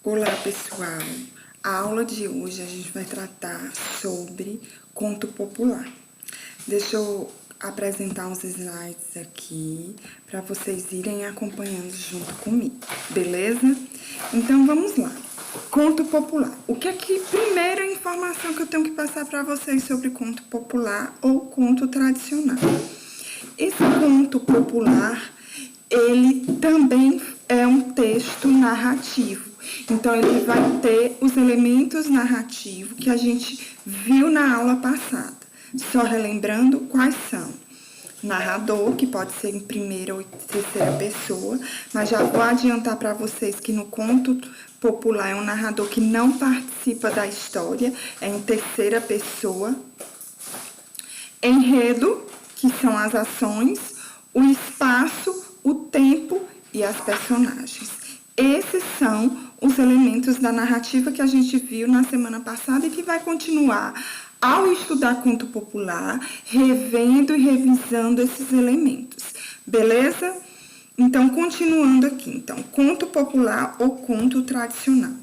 Olá, pessoal! A aula de hoje a gente vai tratar sobre conto popular. Deixa eu apresentar uns slides aqui para vocês irem acompanhando junto comigo, beleza? Então, vamos lá. Conto popular. O que é que primeira informação que eu tenho que passar para vocês sobre conto popular ou conto tradicional? Esse conto popular, ele também é um texto narrativo. Então, ele vai ter os elementos narrativos que a gente viu na aula passada. Só relembrando quais são. Narrador, que pode ser em primeira ou terceira pessoa, mas já vou adiantar para vocês que no conto popular é um narrador que não participa da história, é em terceira pessoa. Enredo, que são as ações, o espaço, o tempo e as personagens. Esses são os elementos da narrativa que a gente viu na semana passada e que vai continuar ao estudar conto popular, revendo e revisando esses elementos. Beleza? Então, continuando aqui. Então, conto popular ou conto tradicional.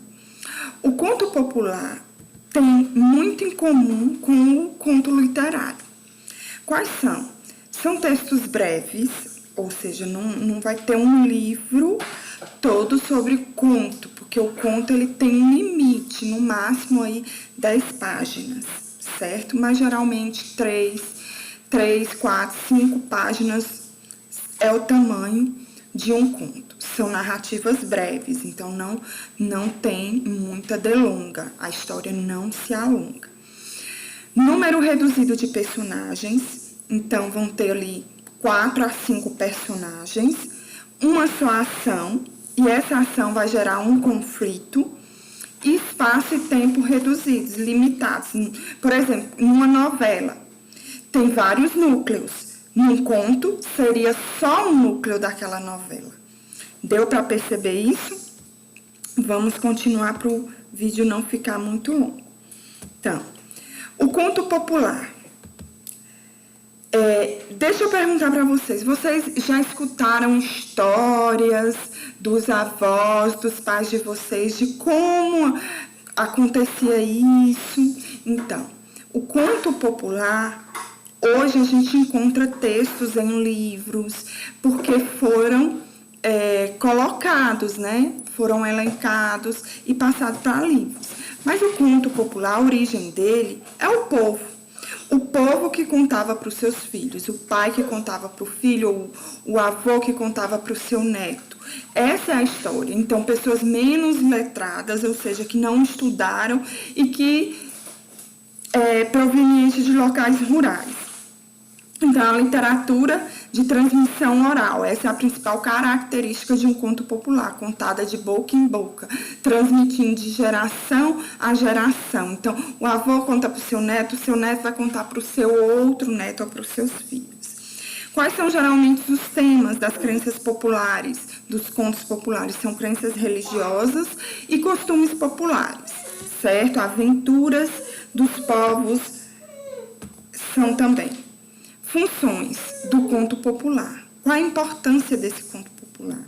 O conto popular tem muito em comum com o conto literário. Quais são? São textos breves, ou seja, não vai ter um livro todo sobre conto, porque o conto ele tem um limite, no máximo aí 10 páginas, certo? Mas geralmente 3, 4, 5 páginas é o tamanho de um conto. São narrativas breves, então não tem muita delonga, a história não se alonga. Número reduzido de personagens, então vão ter ali 4 a 5 personagens, uma só ação, e essa ação vai gerar um conflito, espaço e tempo reduzidos, limitados. Por exemplo, numa novela, tem vários núcleos. Num conto, seria só um núcleo daquela novela. Deu para perceber isso? Vamos continuar para o vídeo não ficar muito longo. Então, o conto popular. Deixa eu perguntar para vocês já escutaram histórias dos avós, dos pais de vocês, de como acontecia isso? Então, o conto popular, hoje a gente encontra textos em livros, porque foram colocados, né? Foram elencados e passados para livros. Mas o conto popular, a origem dele é o povo. O povo que contava para os seus filhos, o pai que contava para o filho, ou o avô que contava para o seu neto. Essa é a história. Então, pessoas menos letradas, ou seja, que não estudaram e que provenientes de locais rurais. Então, a literatura de transmissão oral, essa é a principal característica de um conto popular, contada de boca em boca, transmitindo de geração a geração. Então, o avô conta para o seu neto vai contar para o seu outro neto ou para os seus filhos. Quais são geralmente os temas das crenças populares, dos contos populares? São crenças religiosas e costumes populares, certo? Aventuras dos povos são também. Funções do conto popular. Qual a importância desse conto popular?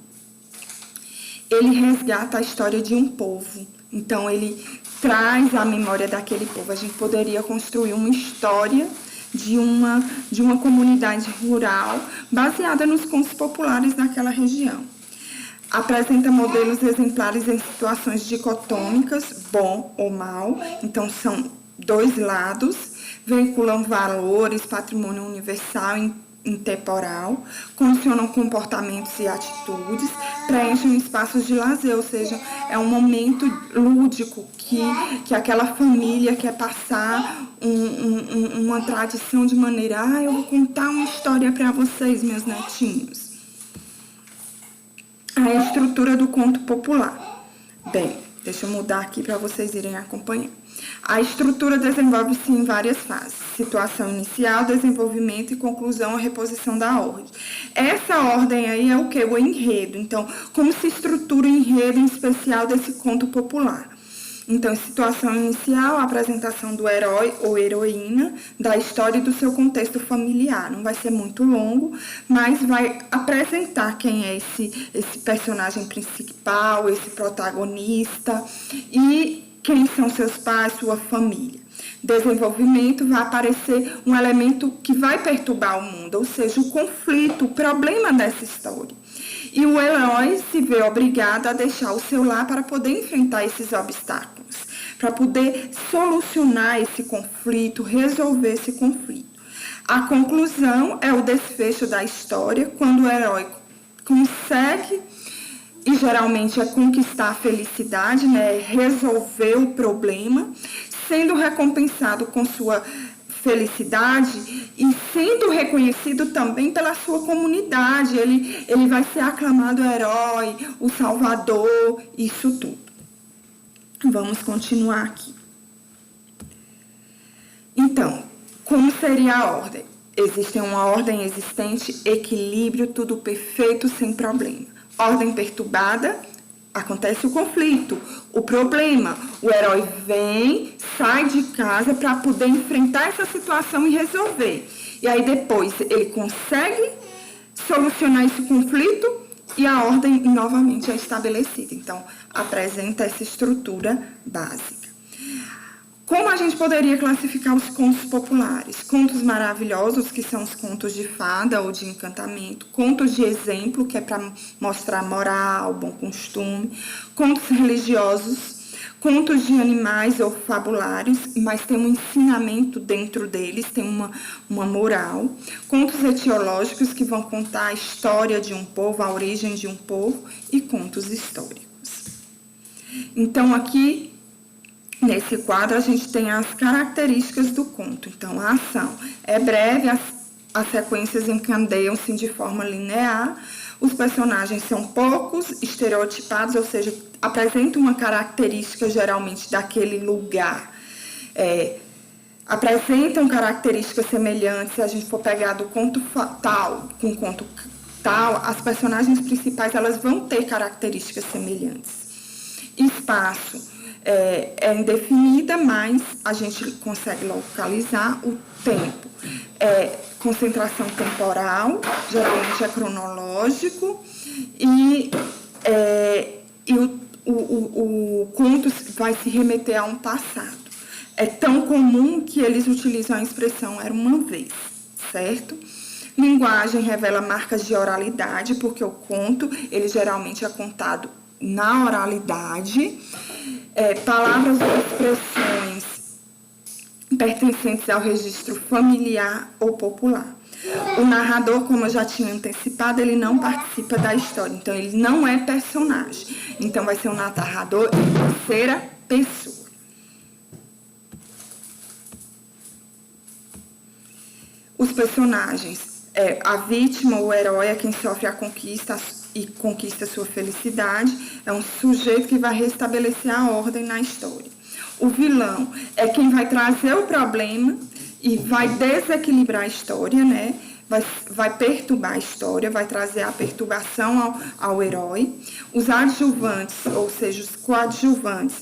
Ele resgata a história de um povo. Então, ele traz a memória daquele povo. A gente poderia construir uma história de uma comunidade rural baseada nos contos populares daquela região. Apresenta modelos exemplares em situações dicotômicas, bom ou mal. Então, são dois lados. Vinculam valores, patrimônio universal e intemporal, condicionam comportamentos e atitudes, preenchem espaços de lazer, ou seja, é um momento lúdico que aquela família quer passar uma tradição de maneira, eu vou contar uma história para vocês, meus netinhos. A estrutura do conto popular. Bem, deixa eu mudar aqui para vocês irem acompanhando. A estrutura desenvolve-se em várias fases. Situação inicial, desenvolvimento e conclusão ou reposição da ordem. Essa ordem aí é o quê? O enredo. Então, como se estrutura o enredo em especial desse conto popular? Então, situação inicial, a apresentação do herói ou heroína, da história e do seu contexto familiar. Não vai ser muito longo, mas vai apresentar quem é esse personagem principal, esse protagonista e quem são seus pais, sua família. Desenvolvimento vai aparecer um elemento que vai perturbar o mundo, ou seja, o conflito, o problema dessa história. E o herói se vê obrigado a deixar o seu lar para poder enfrentar esses obstáculos, para poder solucionar esse conflito, resolver esse conflito. A conclusão é o desfecho da história, quando o herói consegue, e geralmente é conquistar a felicidade, né? Resolver o problema, sendo recompensado com sua felicidade e sendo reconhecido também pela sua comunidade. Ele vai ser aclamado o herói, o salvador, isso tudo. Vamos continuar aqui. Então, como seria a ordem? Existe uma ordem existente, equilíbrio, tudo perfeito, sem problema. Ordem perturbada, acontece o conflito, o problema. O herói vem, sai de casa para poder enfrentar essa situação e resolver. E aí depois ele consegue solucionar esse conflito e a ordem novamente é estabelecida. Então, apresenta essa estrutura básica. Como a gente poderia classificar os contos populares? Contos maravilhosos, que são os contos de fada ou de encantamento. Contos de exemplo, que é para mostrar moral, bom costume. Contos religiosos. Contos de animais ou fabulários, mas tem um ensinamento dentro deles, tem uma moral. Contos etiológicos, que vão contar a história de um povo, a origem de um povo. E contos históricos. Então, aqui nesse quadro, a gente tem as características do conto. Então, a ação é breve, as sequências encadeiam-se de forma linear, os personagens são poucos, estereotipados, ou seja, apresentam uma característica geralmente daquele lugar. Apresentam características semelhantes. Se a gente for pegar do conto tal com o conto tal, as personagens principais elas vão ter características semelhantes. Espaço é indefinida, mas a gente consegue localizar o tempo. Concentração temporal, geralmente é cronológico, e o conto vai se remeter a um passado. É tão comum que eles utilizam a expressão "era uma vez", certo? Linguagem revela marcas de oralidade, porque o conto ele geralmente é contado na oralidade. Palavras ou expressões pertencentes ao registro familiar ou popular. O narrador, como eu já tinha antecipado, ele não participa da história, então ele não é personagem. Então vai ser um narrador em terceira pessoa. Os personagens, a vítima, o herói é quem sofre a conquista e conquista sua felicidade, é um sujeito que vai restabelecer a ordem na história. O vilão é quem vai trazer o problema e vai desequilibrar a história, né? Vai perturbar a história, vai trazer a perturbação ao herói. Os adjuvantes, ou seja, os coadjuvantes,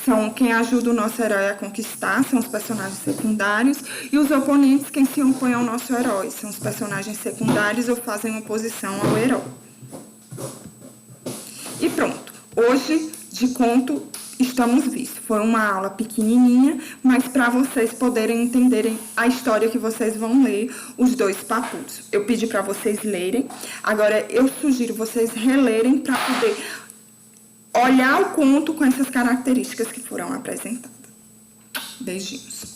são quem ajuda o nosso herói a conquistar, são os personagens secundários. E os oponentes, quem se opõe ao nosso herói, são os personagens secundários ou fazem oposição ao herói. E pronto, hoje de conto estamos vistos. Foi uma aula pequenininha, mas para vocês poderem entenderem a história que vocês vão ler, os dois papudos. Eu pedi para vocês lerem, agora eu sugiro vocês relerem para poder olhar o conto com essas características que foram apresentadas. Beijinhos.